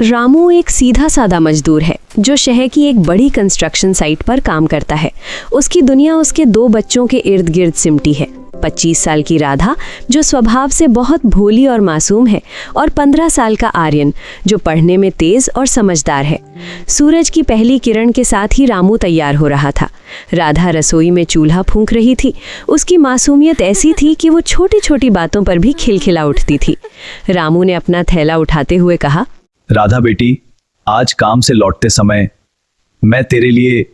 रामू एक सीधा सादा मजदूर है जो शहर की एक बड़ी कंस्ट्रक्शन साइट पर काम करता है। उसकी दुनिया उसके 2 बच्चों के इर्द गिर्द सिमटी है। 25 साल की राधा जो स्वभाव से बहुत भोली और मासूम है, और 15 साल का आर्यन जो पढ़ने में तेज और समझदार है। सूरज की पहली किरण के साथ ही रामू तैयार हो रहा था। राधा रसोई में चूल्हा फूंक रही थी। उसकी मासूमियत ऐसी थी कि वो छोटी छोटी बातों पर भी खिलखिला उठती थी। रामू ने अपना थैला उठाते हुए कहा, राधा बेटी, आज काम से लौटते समय मैं तेरे लिए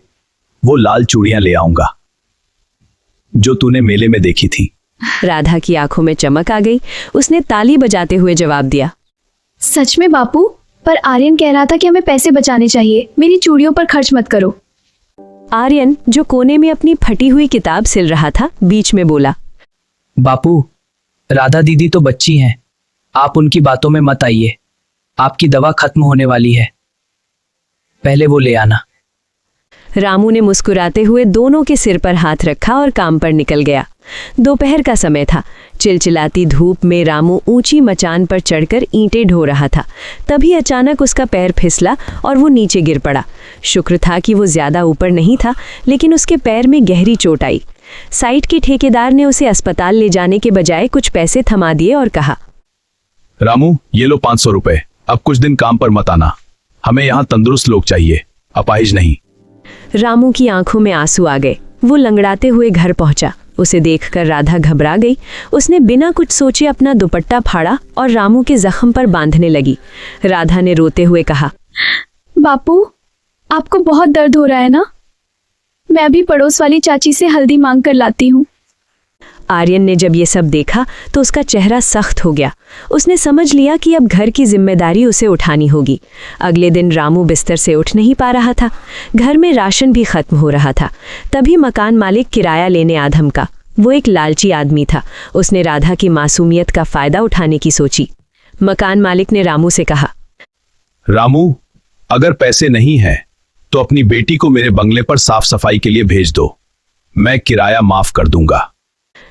वो लाल चूड़ियां ले आऊंगा जो तूने मेले में देखी थी। राधा की आंखों में चमक आ गई। उसने ताली बजाते हुए जवाब दिया, सच में बापू? पर आर्यन कह रहा था कि हमें पैसे बचाने चाहिए, मेरी चूड़ियों पर खर्च मत करो। आर्यन जो कोने में अपनी फटी हुई किताब सिल रहा था, बीच में बोला, बापू, राधा दीदी तो बच्ची हैं, आप उनकी बातों में मत आइए। आपकी दवा खत्म होने वाली है, पहले वो ले आना। रामू ने मुस्कुराते हुए दोनों के सिर पर हाथ रखा और काम पर निकल गया। दोपहर का समय था। चिलचिलाती धूप में रामू ऊंची मचान पर चढ़कर ईंटें ढो रहा था। तभी अचानक उसका पैर फिसला और वो नीचे गिर पड़ा। शुक्र था कि वो ज्यादा ऊपर नहीं था, लेकिन उसके पैर में गहरी चोट आई। साइट के ठेकेदार ने उसे अस्पताल ले जाने के बजाय कुछ पैसे थमा दिए और कहा, रामू, ये लो 500 रुपए। अब कुछ दिन काम पर मत आना, हमें यहाँ तंदुरुस्त लोग चाहिए, अपाहिज नहीं। रामू की आंखों में आंसू आ गए। वो लंगड़ाते हुए घर पहुंचा। उसे देखकर राधा घबरा गई। उसने बिना कुछ सोचे अपना दुपट्टा फाड़ा और रामू के जख्म पर बांधने लगी। राधा ने रोते हुए कहा, बापू, आपको बहुत दर्द हो रहा है ना? मैं अभी पड़ोस वाली चाची से हल्दी मांग कर लाती हूँ। आर्यन ने जब ये सब देखा तो उसका चेहरा सख्त हो गया। उसने समझ लिया कि अब घर की जिम्मेदारी उसे उठानी होगी। अगले दिन रामू बिस्तर से उठ नहीं पा रहा था। घर में राशन भी खत्म हो रहा था। तभी मकान मालिक किराया लेने आ धमका। वो एक लालची आदमी था। उसने राधा की मासूमियत का फायदा उठाने की सोची। मकान मालिक ने रामू से कहा, रामू, अगर पैसे नहीं है तो अपनी बेटी को मेरे बंगले पर साफ सफाई के लिए भेज दो, मैं किराया माफ कर दूंगा।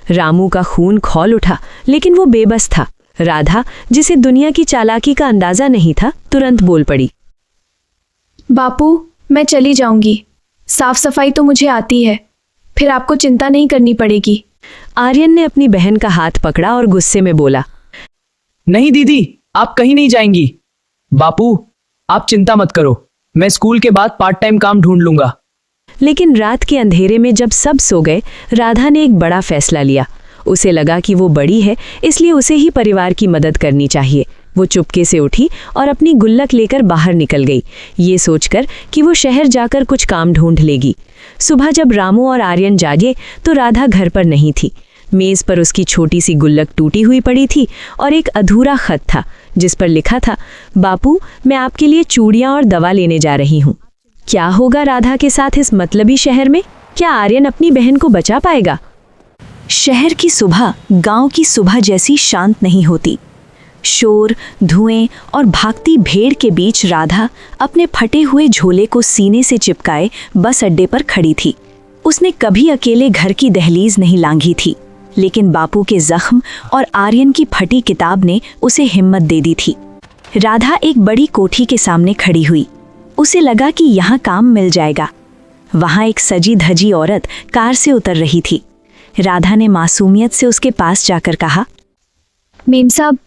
रामू का खून खौल उठा, लेकिन वो बेबस था। राधा, जिसे दुनिया की चालाकी का अंदाजा नहीं था, तुरंत बोल पड़ी, बापू, मैं चली जाऊंगी। साफ सफाई तो मुझे आती है, फिर आपको चिंता नहीं करनी पड़ेगी। आर्यन ने अपनी बहन का हाथ पकड़ा और गुस्से में बोला, नहीं दीदी, आप कहीं नहीं जाएंगी। बापू, आप चिंता मत करो, मैं स्कूल के बाद पार्ट टाइम काम ढूंढ लूंगा। लेकिन रात के अंधेरे में जब सब सो गए, राधा ने एक बड़ा फैसला लिया। उसे लगा कि वो बड़ी है, इसलिए उसे ही परिवार की मदद करनी चाहिए। वो चुपके से उठी और अपनी गुल्लक लेकर बाहर निकल गई, ये सोचकर कि वो शहर जाकर कुछ काम ढूंढ लेगी। सुबह जब रामू और आर्यन जागे तो राधा घर पर नहीं थी। मेज पर उसकी छोटी सी गुल्लक टूटी हुई पड़ी थी और एक अधूरा खत था जिस पर लिखा था, बापू, मैं आपके लिए चूड़ियां और दवा लेने जा रही हूँ। क्या होगा राधा के साथ इस मतलबी शहर में? क्या आर्यन अपनी बहन को बचा पाएगा? शहर की सुबह गांव की सुबह जैसी शांत नहीं होती। शोर, धुएं और भागती भेड़ के बीच राधा अपने फटे हुए झोले को सीने से चिपकाए बस अड्डे पर खड़ी थी। उसने कभी अकेले घर की दहलीज नहीं लांघी थी, लेकिन बापू के जख्म और आर्यन की फटी किताब ने उसे हिम्मत दे दी थी। राधा एक बड़ी कोठी के सामने खड़ी हुई। उसे लगा कि यहाँ काम मिल जाएगा। वहाँ एक सजी धजी औरत कार से उतर रही थी। राधा ने मासूमियत से उसके पास जाकर कहा, मेम साहब,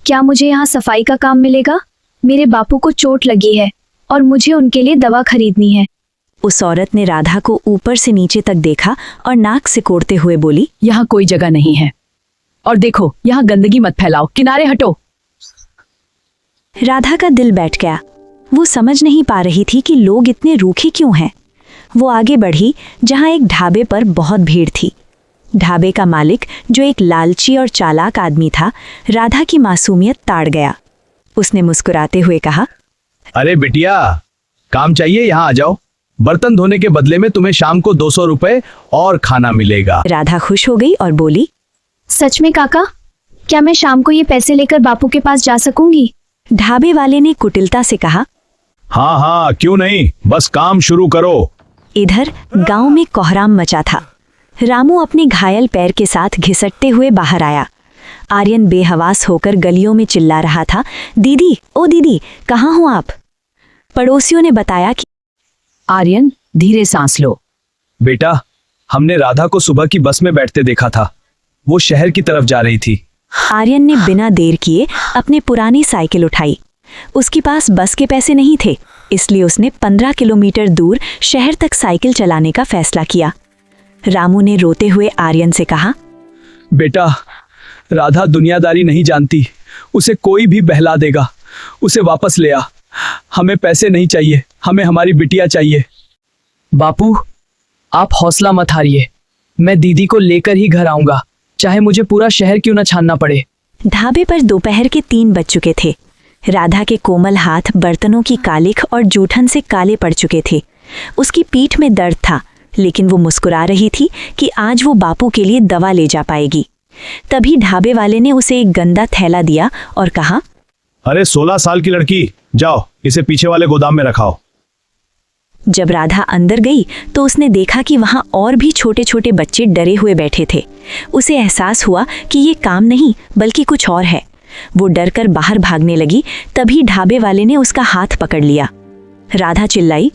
क्या मुझे यहाँ सफाई का काम मिलेगा? मेरे बापू को चोट लगी है और मुझे उनके लिए दवा खरीदनी है। उस औरत ने राधा को ऊपर से नीचे तक देखा और नाक सिकोड़ते हुए बोली, यहाँ कोई जगह नहीं है, और देखो, यहाँ गंदगी मत फैलाओ, किनारे हटो। राधा का दिल बैठ गया। वो समझ नहीं पा रही थी कि लोग इतने रूखे क्यों हैं। वो आगे बढ़ी जहाँ एक ढाबे पर बहुत भीड़ थी। ढाबे का मालिक, जो एक लालची और चालाक आदमी था, राधा की मासूमियत ताड़ गया। उसने मुस्कुराते हुए कहा, अरे बिटिया, काम चाहिए, यहाँ आ जाओ। बर्तन धोने के बदले में तुम्हें शाम को 200 रुपए और खाना मिलेगा। राधा खुश हो गई और बोली, सच में काका? क्या मैं शाम को ये पैसे लेकर बापू के पास जा सकूंगी? ढाबे वाले ने कुटिलता से कहा, हाँ हाँ, क्यों नहीं, बस काम शुरू करो। इधर गांव में कोहराम मचा था। रामू अपने घायल पैर के साथ घिसटते हुए बाहर आया। आर्यन बेहवास होकर गलियों में चिल्ला रहा था, दीदी, ओ दीदी, कहाँ हो आप? पड़ोसियों ने बताया कि आर्यन, धीरे सांस लो। बेटा, हमने राधा को सुबह की बस में बैठते देखा था। वो शहर की तरफ जा रही थी। आर्यन ने बिना देर किए अपनी पुरानी साइकिल उठाई। उसके पास बस के पैसे नहीं थे, इसलिए उसने 15 किलोमीटर दूर शहर तक साइकिल चलाने का फैसला किया। रामू ने रोते हुए आर्यन से कहा, बेटा, राधा दुनियादारी नहीं जानती। उसे कोई भी बहला देगा। उसे वापस ले आ। हमें पैसे नहीं चाहिए, हमें हमारी बिटिया चाहिए। बापू, आप हौसला मत हारिए। मैं दीदी को लेकर ही घर आऊंगा, चाहे मुझे पूरा शहर क्यों न छानना पड़े। ढाबे पर दोपहर के 3 बज चुके थे। राधा के कोमल हाथ बर्तनों की कालिख और जूठन से काले पड़ चुके थे। उसकी पीठ में दर्द था, लेकिन वो मुस्कुरा रही थी कि आज वो बापू के लिए दवा ले जा पाएगी। तभी ढाबे वाले ने उसे एक गंदा थैला दिया और कहा, अरे 16 साल की लड़की, जाओ इसे पीछे वाले गोदाम में रखाओ। जब राधा अंदर गई तो उसने देखा कि वहां और भी छोटे छोटे बच्चे डरे हुए बैठे थे। उसे एहसास हुआ कि ये काम नहीं बल्कि कुछ और है। वो डरकर बाहर भागने लगी। तभी ढाबे वाले ने उसका हाथ पकड़ लिया। राधा चिल्लाई,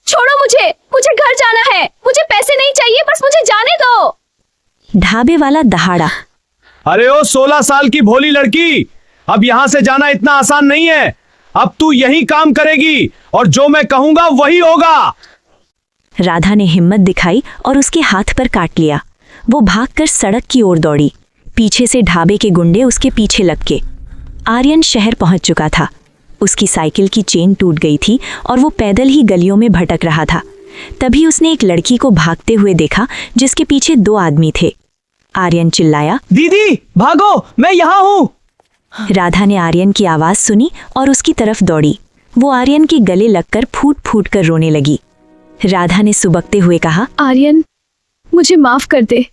छोड़ो मुझे, मुझे घर जाना है। मुझे पैसे नहीं चाहिए, बस मुझे जाने दो। ढाबे वाला दहाड़ा, अरे ओ 16 साल की भोली लड़की, अब यहाँ से जाना इतना आसान नहीं है। अब तू यही काम करेगी और जो मैं कहूंगा वही होगा। राधा ने हिम्मत दिखाई और उसके हाथ पर काट लिया। वो भागकर सड़क की ओर दौड़ी। पीछे से ढाबे के गुंडे उसके पीछे लग के। आर्यन शहर पहुंच चुका था। उसकी साइकिल की चेन टूट गई थी और वो पैदल ही गलियों में भटक रहा था। तभी उसने एक लड़की को भागते हुए देखा जिसके पीछे 2 आदमी थे। आर्यन चिल्लाया, दीदी भागो, मैं यहाँ हूँ। राधा ने आर्यन की आवाज सुनी और उसकी तरफ दौड़ी। वो आर्यन के गले लगकर फूट फूट कर रोने लगी। राधा ने सुबकते हुए कहा, आर्यन, मुझे माफ कर दे।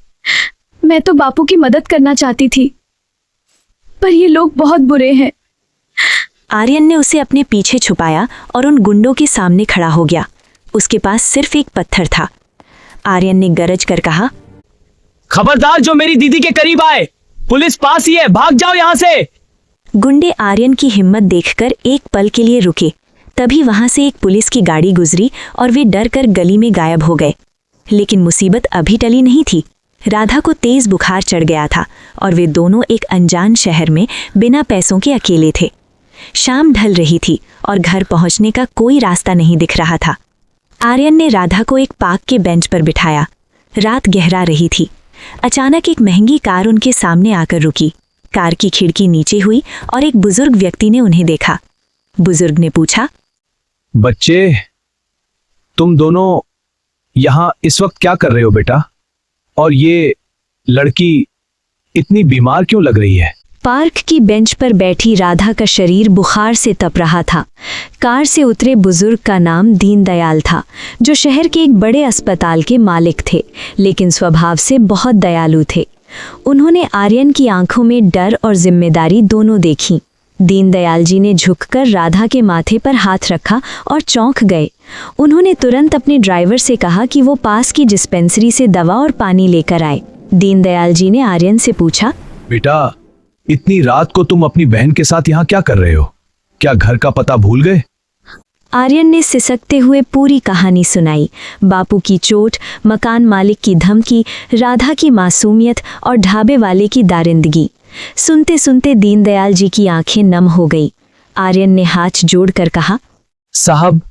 मैं तो बापू की मदद करना चाहती थी, पर ये लोग बहुत बुरे हैं। आर्यन ने उसे अपने पीछे छुपाया और उन गुंडों के सामने खड़ा हो गया। उसके पास सिर्फ एक पत्थर था। आर्यन ने गरज कर कहा, खबरदार जो मेरी दीदी के करीब आए, पुलिस पास ही है, भाग जाओ यहाँ से। गुंडे आर्यन की हिम्मत देखकर एक पल के लिए रुके। तभी वहां से एक पुलिस की गाड़ी गुजरी और वे डर कर गली में गायब हो गए। लेकिन मुसीबत अभी टली नहीं थी। राधा को तेज बुखार चढ़ गया था और वे दोनों एक अनजान शहर में बिना पैसों के अकेले थे। शाम ढल रही थी और घर पहुंचने का कोई रास्ता नहीं दिख रहा था। आर्यन ने राधा को एक पार्क के बेंच पर बिठाया। रात गहरा रही थी। अचानक एक महंगी कार उनके सामने आकर रुकी। कार की खिड़की नीचे हुई और एक बुजुर्ग व्यक्ति ने उन्हें देखा। बुजुर्ग ने पूछा, बच्चे, तुम दोनों यहाँ इस वक्त क्या कर रहे हो बेटा? और ये लड़की इतनी बीमार क्यों लग रही है? पार्क की बेंच पर बैठी राधा का शरीर बुखार से तप रहा था। कार से उतरे बुजुर्ग का नाम दीनदयाल था, जो शहर के एक बड़े अस्पताल के मालिक थे, लेकिन स्वभाव से बहुत दयालु थे। उन्होंने आर्यन की आंखों में डर और जिम्मेदारी दोनों देखी। दीनदयाल जी ने झुककर राधा के माथे पर हाथ रखा और चौंक गए। उन्होंने तुरंत अपने ड्राइवर से कहा कि वो पास की डिस्पेंसरी से दवा और पानी लेकर आए। दीनदयाल जी ने आर्यन से पूछा, बेटा, इतनी रात को तुम अपनी बहन के साथ यहाँ क्या कर रहे हो? क्या घर का पता भूल गए? आर्यन ने सिसकते हुए पूरी कहानी सुनाई। बापू की चोट, मकान मालिक की धमकी, राधा की मासूमियत और ढाबे वाले की दारिंदगी। सुनते सुनते दीनदयाल जी की आंखें नम हो गई। आर्यन ने हाथ जोड़कर कहा, साहब,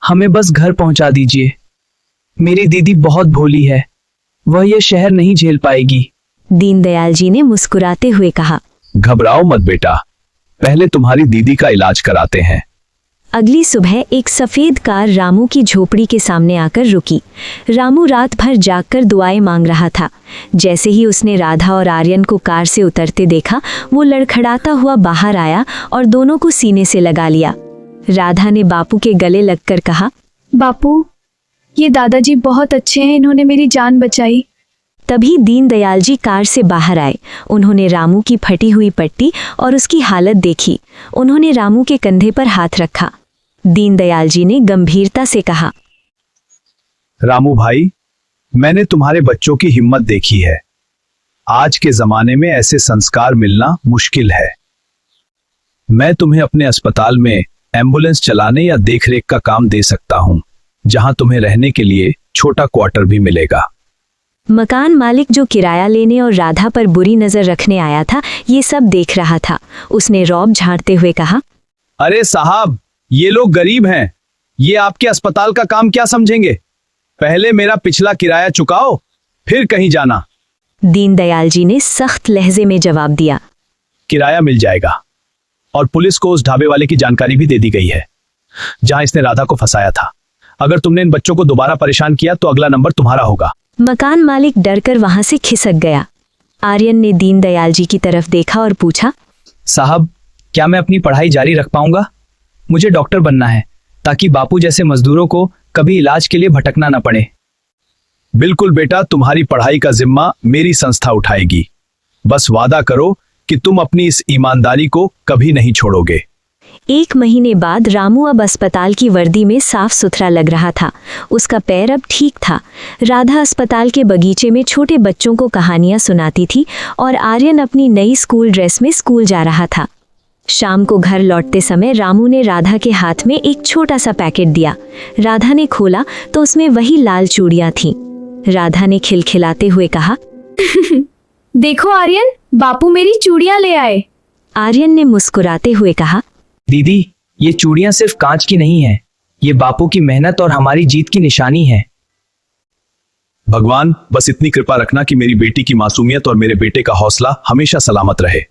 हमें बस घर पहुंचा दीजिए। मेरी दीदी बहुत भोली है, वह ये शहर नहीं झेल पाएगी। दीनदयाल जी ने मुस्कुराते हुए कहा, घबराओ मत बेटा, पहले तुम्हारी दीदी का इलाज कराते हैं। अगली सुबह एक सफेद कार रामू की झोपड़ी के सामने आकर रुकी। रामू रात भर जागकर दुआएं मांग रहा था। जैसे ही उसने राधा और आर्यन को कार से उतरते देखा, वो लड़खड़ाता हुआ बाहर आया और दोनों को सीने से लगा लिया। राधा ने बापू के गले लगकर कहा, बापू, ये दादाजी बहुत अच्छे हैं, इन्होंने मेरी जान बचाई। तभी दीनदयाल जी कार से बाहर आए। उन्होंने रामू की फटी हुई पट्टी और उसकी हालत देखी। उन्होंने रामू के कंधे पर हाथ रखा। दीनदयाल जी ने गंभीरता से कहा, रामू भाई, मैंने तुम्हारे बच्चों की हिम्मत देखी है। आज के जमाने में ऐसे संस्कार मिलना मुश्किल है। मैं तुम्हें अपने अस्पताल में एम्बुलेंस चलाने या देखरेख का काम दे सकता हूं, जहां तुम्हें रहने के लिए छोटा क्वार्टर भी मिलेगा। मकान मालिक जो किराया लेने और राधा पर बुरी नजर रखने आया था, ये सब देख रहा था। उसने रौब झाड़ते हुए कहा, अरे साहब, ये लोग गरीब हैं, ये आपके अस्पताल का काम क्या समझेंगे? पहले मेरा पिछला किराया चुकाओ, फिर कहीं जाना। दीनदयाल जी ने सख्त लहजे में जवाब दिया, किराया मिल जाएगा, और पुलिस को उस ढाबे वाले की जानकारी भी दे दी गई है जहां इसने राधा को फंसाया था। अगर तुमने इन बच्चों को दोबारा परेशान किया तो अगला नंबर तुम्हारा होगा। मकान मालिक डरकर वहां से खिसक गया। आर्यन ने दीनदयाल जी की तरफ देखा और पूछा, साहब, क्या मैं अपनी पढ़ाई जारी रख पाऊंगा? मुझे डॉक्टर बनना है, ताकि बापू जैसे मजदूरों को कभी इलाज के लिए भटकना न पड़े। बिल्कुल बेटा, तुम्हारी पढ़ाई का जिम्मा मेरी संस्था उठाएगी। बस वादा करो कि तुम अपनी इस ईमानदारी को कभी नहीं छोड़ोगे। 1 महीने बाद रामू अब अस्पताल की वर्दी में साफ सुथरा लग रहा था। उसका पैर अब ठीक था। राधा अस्पताल के बगीचे में छोटे बच्चों को कहानियां सुनाती थी और आर्यन अपनी नई स्कूल ड्रेस में स्कूल जा रहा था। शाम को घर लौटते समय रामू ने राधा के हाथ में एक छोटा सा पैकेट दिया। राधा ने खोला तो उसमें वही लाल चूड़ियां थीं। राधा ने खिलखिलाते हुए कहा, देखो आर्यन, बापू मेरी चूड़ियां ले आए। आर्यन ने मुस्कुराते हुए कहा, दीदी, ये चूड़ियां सिर्फ कांच की नहीं है, ये बापू की मेहनत और हमारी जीत की निशानी है। भगवान बस इतनी कृपा रखना कि मेरी बेटी की मासूमियत और मेरे बेटे का हौसला हमेशा सलामत रहे।